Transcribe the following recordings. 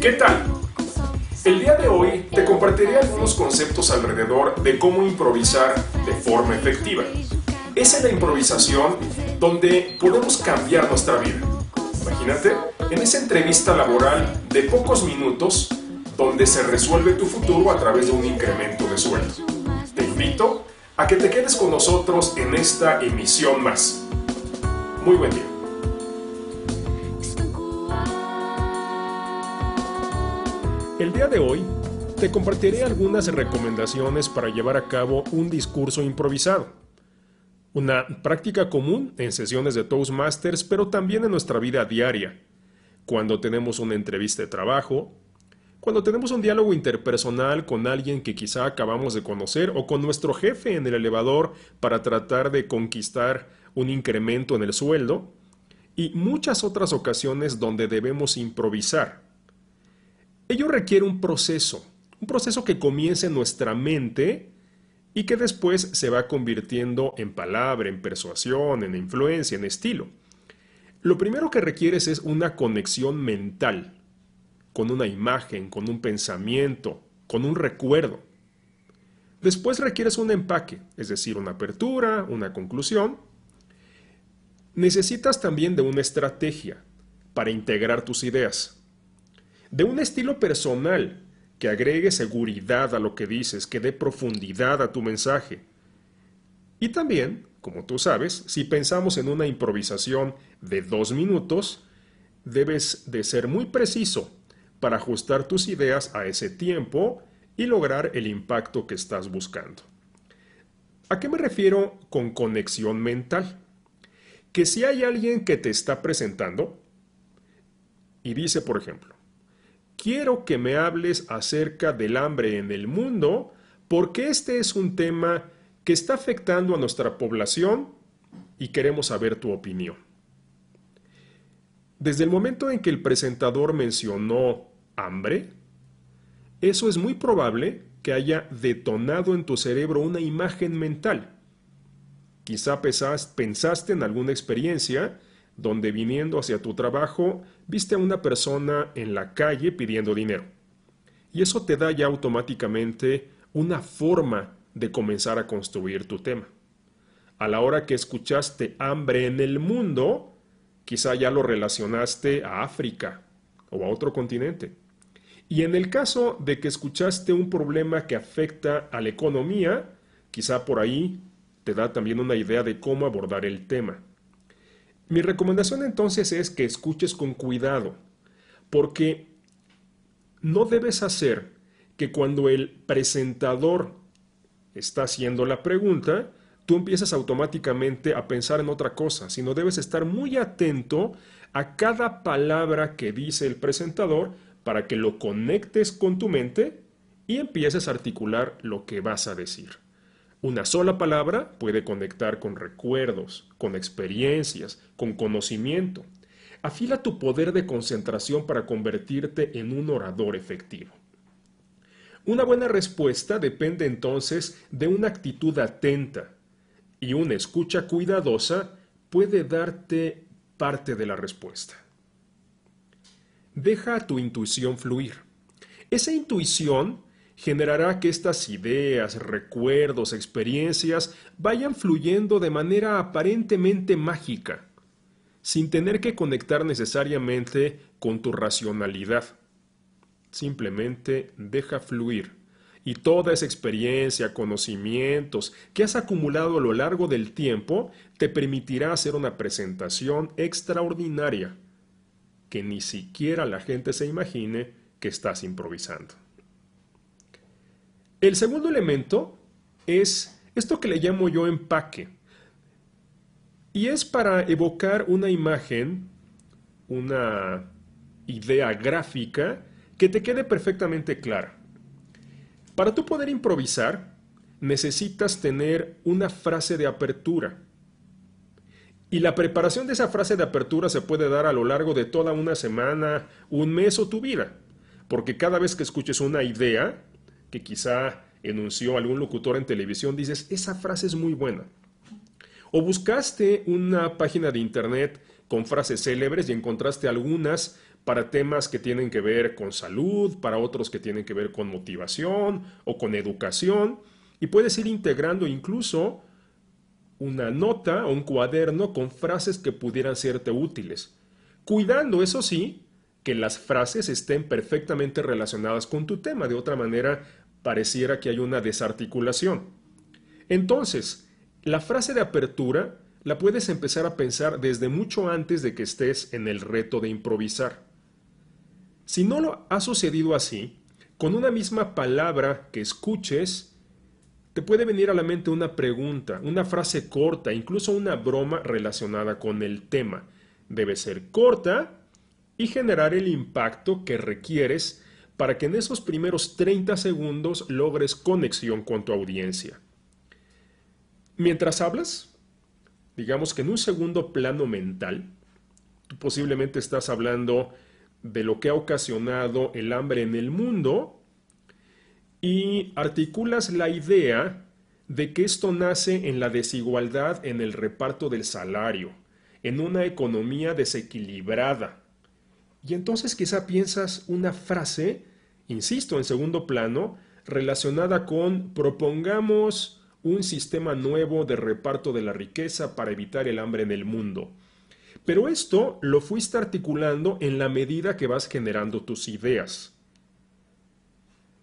¿Qué tal? El día de hoy te compartiré algunos conceptos alrededor de cómo improvisar de forma efectiva. Es en la improvisación donde podemos cambiar nuestra vida. Imagínate, en esa entrevista laboral de pocos minutos donde se resuelve tu futuro a través de un incremento de sueldo. Te invito a que te quedes con nosotros en esta emisión más. Muy buen día. El día de hoy te compartiré algunas recomendaciones para llevar a cabo un discurso improvisado. Una práctica común en sesiones de Toastmasters, pero también en nuestra vida diaria. Cuando tenemos una entrevista de trabajo, cuando tenemos un diálogo interpersonal con alguien que quizá acabamos de conocer o con nuestro jefe en el elevador para tratar de conquistar un incremento en el sueldo, y muchas otras ocasiones donde debemos improvisar. Ello requiere un proceso que comienza en nuestra mente y que después se va convirtiendo en palabra, en persuasión, en influencia, en estilo. Lo primero que requieres es una conexión mental, con una imagen, con un pensamiento, con un recuerdo. Después requieres un empaque, es decir, una apertura, una conclusión. Necesitas también de una estrategia para integrar tus ideas. De un estilo personal que agregue seguridad a lo que dices, que dé profundidad a tu mensaje. Y también, como tú sabes, si pensamos en una improvisación de 2 minutos, debes de ser muy preciso para ajustar tus ideas a ese tiempo y lograr el impacto que estás buscando. ¿A qué me refiero con conexión mental? Que si hay alguien que te está presentando y dice, por ejemplo, quiero que me hables acerca del hambre en el mundo porque este es un tema que está afectando a nuestra población y queremos saber tu opinión. Desde el momento en que el presentador mencionó hambre, eso es muy probable que haya detonado en tu cerebro una imagen mental. Quizá pensaste en alguna experiencia donde viniendo hacia tu trabajo viste a una persona en la calle pidiendo dinero. Y eso te da ya automáticamente una forma de comenzar a construir tu tema. A la hora que escuchaste hambre en el mundo, quizá ya lo relacionaste a África o a otro continente. Y en el caso de que escuchaste un problema que afecta a la economía, quizá por ahí te da también una idea de cómo abordar el tema. Mi recomendación entonces es que escuches con cuidado, porque no debes hacer que cuando el presentador está haciendo la pregunta, tú empiezas automáticamente a pensar en otra cosa, sino debes estar muy atento a cada palabra que dice el presentador para que lo conectes con tu mente y empieces a articular lo que vas a decir. Una sola palabra puede conectar con recuerdos, con experiencias, con conocimiento. Afila tu poder de concentración para convertirte en un orador efectivo. Una buena respuesta depende entonces de una actitud atenta y una escucha cuidadosa puede darte parte de la respuesta. Deja a tu intuición fluir. Esa intuición generará que estas ideas, recuerdos, experiencias vayan fluyendo de manera aparentemente mágica, sin tener que conectar necesariamente con tu racionalidad. Simplemente deja fluir y toda esa experiencia, conocimientos que has acumulado a lo largo del tiempo te permitirá hacer una presentación extraordinaria que ni siquiera la gente se imagine que estás improvisando. El segundo elemento es esto que le llamo yo empaque. Y es para evocar una imagen, una idea gráfica que te quede perfectamente clara. Para tú poder improvisar, necesitas tener una frase de apertura. Y la preparación de esa frase de apertura se puede dar a lo largo de toda una semana, un mes o tu vida. Porque cada vez que escuches una idea que quizá enunció algún locutor en televisión, dices, esa frase es muy buena. O buscaste una página de internet con frases célebres y encontraste algunas para temas que tienen que ver con salud, para otros que tienen que ver con motivación o con educación, y puedes ir integrando incluso una nota o un cuaderno con frases que pudieran serte útiles, cuidando, eso sí, que las frases estén perfectamente relacionadas con tu tema, de otra manera pareciera que hay una desarticulación. Entonces, la frase de apertura la puedes empezar a pensar desde mucho antes de que estés en el reto de improvisar. Si no lo ha sucedido así, con una misma palabra que escuches, te puede venir a la mente una pregunta, una frase corta, incluso una broma relacionada con el tema. Debe ser corta y generar el impacto que requieres para que en esos primeros 30 segundos logres conexión con tu audiencia. Mientras hablas, digamos que en un segundo plano mental, tú posiblemente estás hablando de lo que ha ocasionado el hambre en el mundo y articulas la idea de que esto nace en la desigualdad en el reparto del salario, en una economía desequilibrada. Y entonces quizá piensas una frase, insisto, en segundo plano, relacionada con propongamos un sistema nuevo de reparto de la riqueza para evitar el hambre en el mundo. Pero esto lo fuiste articulando en la medida que vas generando tus ideas.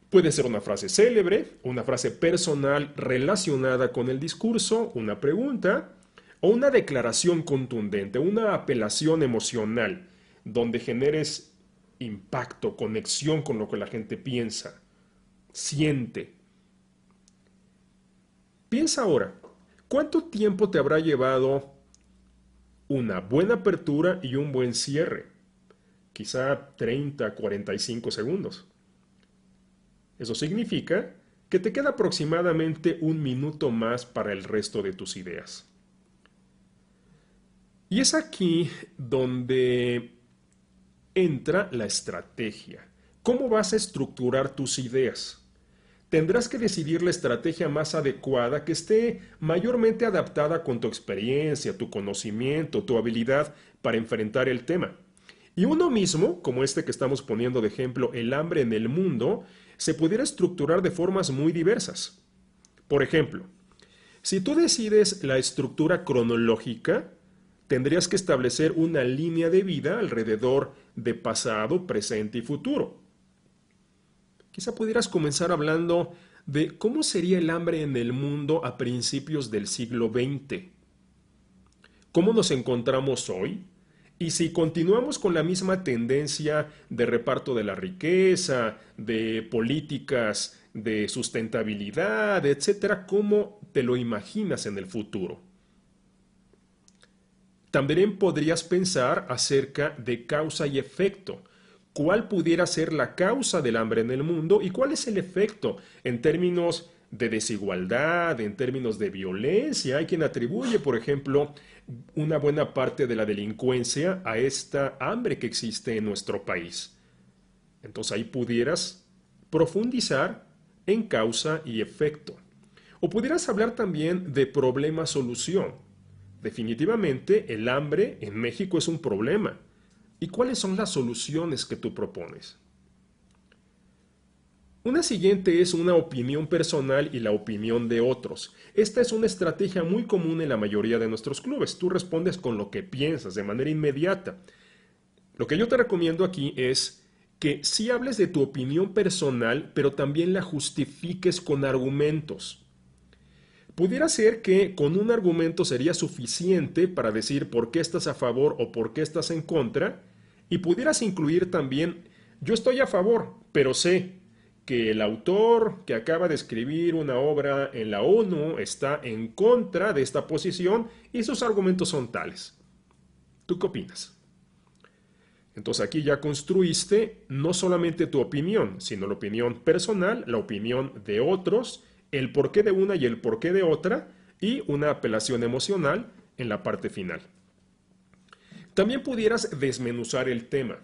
Puede ser una frase célebre, una frase personal relacionada con el discurso, una pregunta, o una declaración contundente, una apelación emocional, donde generes impacto, conexión con lo que la gente piensa, siente. Piensa ahora, ¿cuánto tiempo te habrá llevado una buena apertura y un buen cierre? Quizá 30, 45 segundos. Eso significa que te queda aproximadamente un minuto más para el resto de tus ideas. Y es aquí donde entra la estrategia. ¿Cómo vas a estructurar tus ideas? Tendrás que decidir la estrategia más adecuada que esté mayormente adaptada con tu experiencia, tu conocimiento, tu habilidad para enfrentar el tema. Y uno mismo, como este que estamos poniendo de ejemplo, el hambre en el mundo, se pudiera estructurar de formas muy diversas. Por ejemplo, si tú decides la estructura cronológica, tendrías que establecer una línea de vida alrededor de pasado, presente y futuro. Quizá pudieras comenzar hablando de cómo sería el hambre en el mundo a principios del siglo XX. ¿Cómo nos encontramos hoy? Y si continuamos con la misma tendencia de reparto de la riqueza, de políticas de sustentabilidad, etcétera, ¿cómo te lo imaginas en el futuro? También podrías pensar acerca de causa y efecto. ¿Cuál pudiera ser la causa del hambre en el mundo y cuál es el efecto en términos de desigualdad, en términos de violencia? Hay quien atribuye, por ejemplo, una buena parte de la delincuencia a esta hambre que existe en nuestro país. Entonces ahí pudieras profundizar en causa y efecto. O pudieras hablar también de problema-solución. Definitivamente el hambre en México es un problema. ¿Y cuáles son las soluciones que tú propones? Una siguiente es una opinión personal y la opinión de otros. Esta es una estrategia muy común en la mayoría de nuestros clubes. Tú respondes con lo que piensas de manera inmediata. Lo que yo te recomiendo aquí es que sí hables de tu opinión personal, pero también la justifiques con argumentos. Pudiera ser que con un argumento sería suficiente para decir por qué estás a favor o por qué estás en contra, y pudieras incluir también, yo estoy a favor, pero sé que el autor que acaba de escribir una obra en la ONU está en contra de esta posición y sus argumentos son tales. ¿Tú qué opinas? Entonces aquí ya construiste no solamente tu opinión, sino la opinión personal, la opinión de otros, el porqué de una y el porqué de otra, y una apelación emocional en la parte final. También pudieras desmenuzar el tema.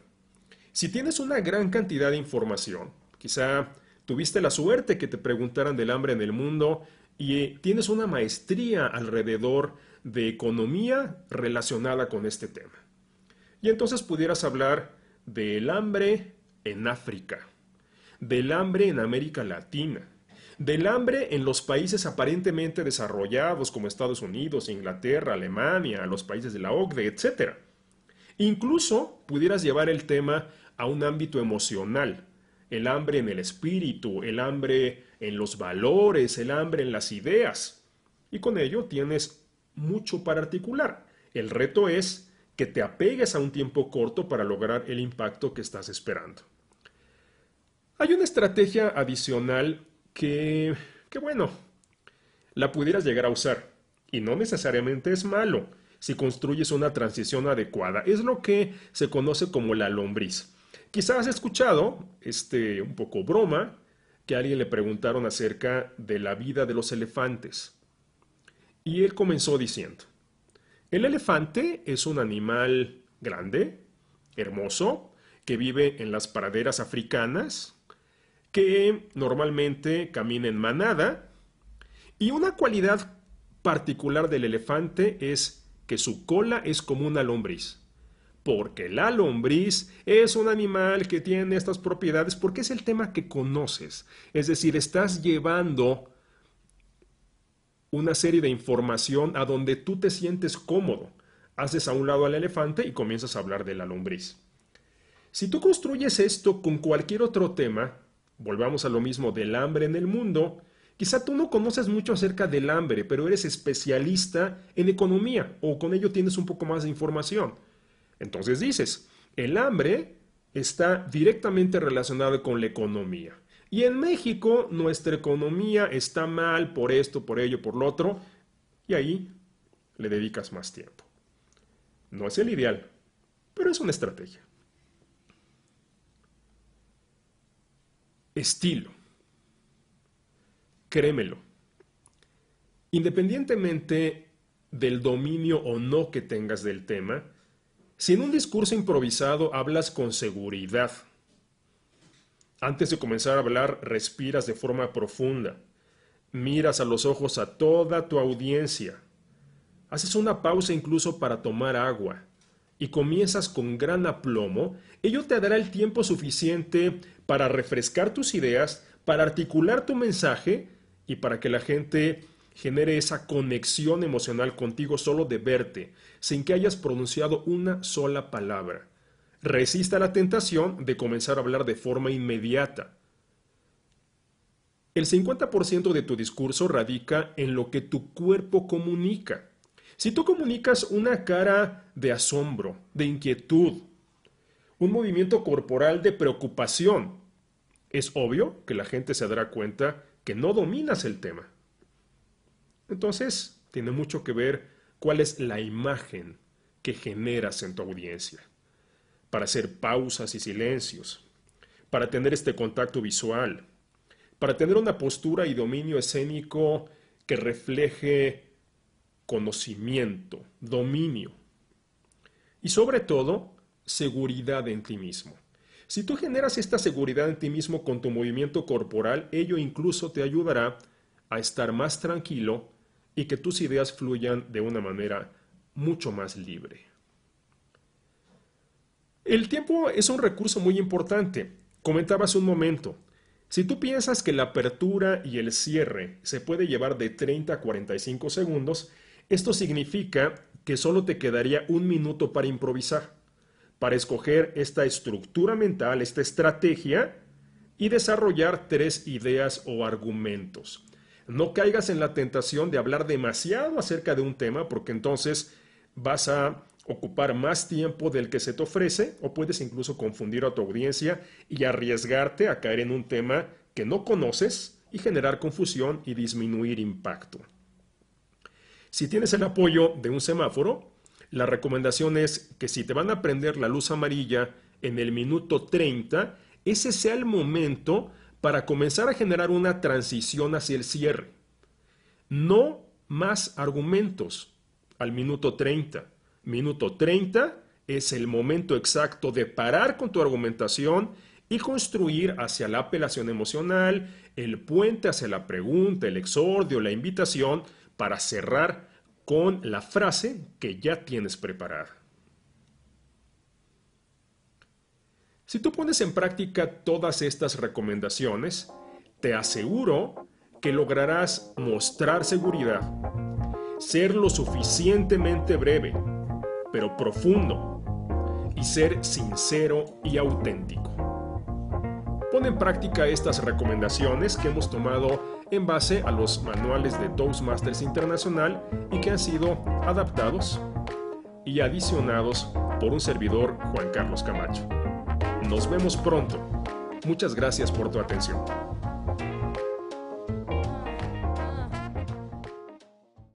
Si tienes una gran cantidad de información, quizá tuviste la suerte que te preguntaran del hambre en el mundo y tienes una maestría alrededor de economía relacionada con este tema. Y entonces pudieras hablar del hambre en África, del hambre en América Latina, del hambre en los países aparentemente desarrollados como Estados Unidos, Inglaterra, Alemania, los países de la OCDE, etc. Incluso pudieras llevar el tema a un ámbito emocional, el hambre en el espíritu, el hambre en los valores, el hambre en las ideas. Y con ello tienes mucho para articular. El reto es que te apegues a un tiempo corto para lograr el impacto que estás esperando. Hay una estrategia adicional que bueno, la pudieras llegar a usar. Y no necesariamente es malo si construyes una transición adecuada. Es lo que se conoce como la lombriz. Quizás has escuchado, un poco broma, que a alguien le preguntaron acerca de la vida de los elefantes. Y él comenzó diciendo, el elefante es un animal grande, hermoso, que vive en las praderas africanas, que normalmente camina en manada, y una cualidad particular del elefante es que su cola es como una lombriz. Porque la lombriz es un animal que tiene estas propiedades porque es el tema que conoces. Es decir, estás llevando una serie de información a donde tú te sientes cómodo. Haces a un lado al elefante y comienzas a hablar de la lombriz. Si tú construyes esto con cualquier otro tema, volvamos a lo mismo del hambre en el mundo, quizá tú no conoces mucho acerca del hambre, pero eres especialista en economía o con ello tienes un poco más de información. Entonces dices, el hambre está directamente relacionado con la economía. Y en México nuestra economía está mal por esto, por ello, por lo otro, y ahí le dedicas más tiempo. No es el ideal, pero es una estrategia. Estilo. Créemelo. Independientemente del dominio o no que tengas del tema, si en un discurso improvisado hablas con seguridad, antes de comenzar a hablar respiras de forma profunda, miras a los ojos a toda tu audiencia, haces una pausa incluso para tomar agua y comienzas con gran aplomo, ello te dará el tiempo suficiente para refrescar tus ideas, para articular tu mensaje y para que la gente genere esa conexión emocional contigo solo de verte, sin que hayas pronunciado una sola palabra. Resista la tentación de comenzar a hablar de forma inmediata. El 50% de tu discurso radica en lo que tu cuerpo comunica. Si tú comunicas una cara de asombro, de inquietud, un movimiento corporal de preocupación, es obvio que la gente se dará cuenta que no dominas el tema. Entonces, tiene mucho que ver cuál es la imagen que generas en tu audiencia, para hacer pausas y silencios, para tener este contacto visual, para tener una postura y dominio escénico que refleje conocimiento, dominio y sobre todo seguridad en ti mismo. Si tú generas esta seguridad en ti mismo con tu movimiento corporal, ello incluso te ayudará a estar más tranquilo y que tus ideas fluyan de una manera mucho más libre. El tiempo es un recurso muy importante. Comentaba hace un momento, si tú piensas que la apertura y el cierre se puede llevar de 30 a 45 segundos, esto significa que solo te quedaría un minuto para improvisar, para escoger esta estructura mental, esta estrategia y desarrollar 3 ideas o argumentos. No caigas en la tentación de hablar demasiado acerca de un tema porque entonces vas a ocupar más tiempo del que se te ofrece o puedes incluso confundir a tu audiencia y arriesgarte a caer en un tema que no conoces y generar confusión y disminuir impacto. Si tienes el apoyo de un semáforo, la recomendación es que si te van a prender la luz amarilla en el minuto 30, ese sea el momento para comenzar a generar una transición hacia el cierre. No más argumentos al minuto 30. Minuto 30 es el momento exacto de parar con tu argumentación y construir hacia la apelación emocional, el puente hacia la pregunta, el exordio, la invitación, para cerrar con la frase que ya tienes preparada. Si tú pones en práctica todas estas recomendaciones, te aseguro que lograrás mostrar seguridad, ser lo suficientemente breve, pero profundo, y ser sincero y auténtico. Pon en práctica estas recomendaciones que hemos tomado en base a los manuales de Toastmasters Internacional y que han sido adaptados y adicionados por un servidor, Juan Carlos Camacho. Nos vemos pronto. Muchas gracias por tu atención.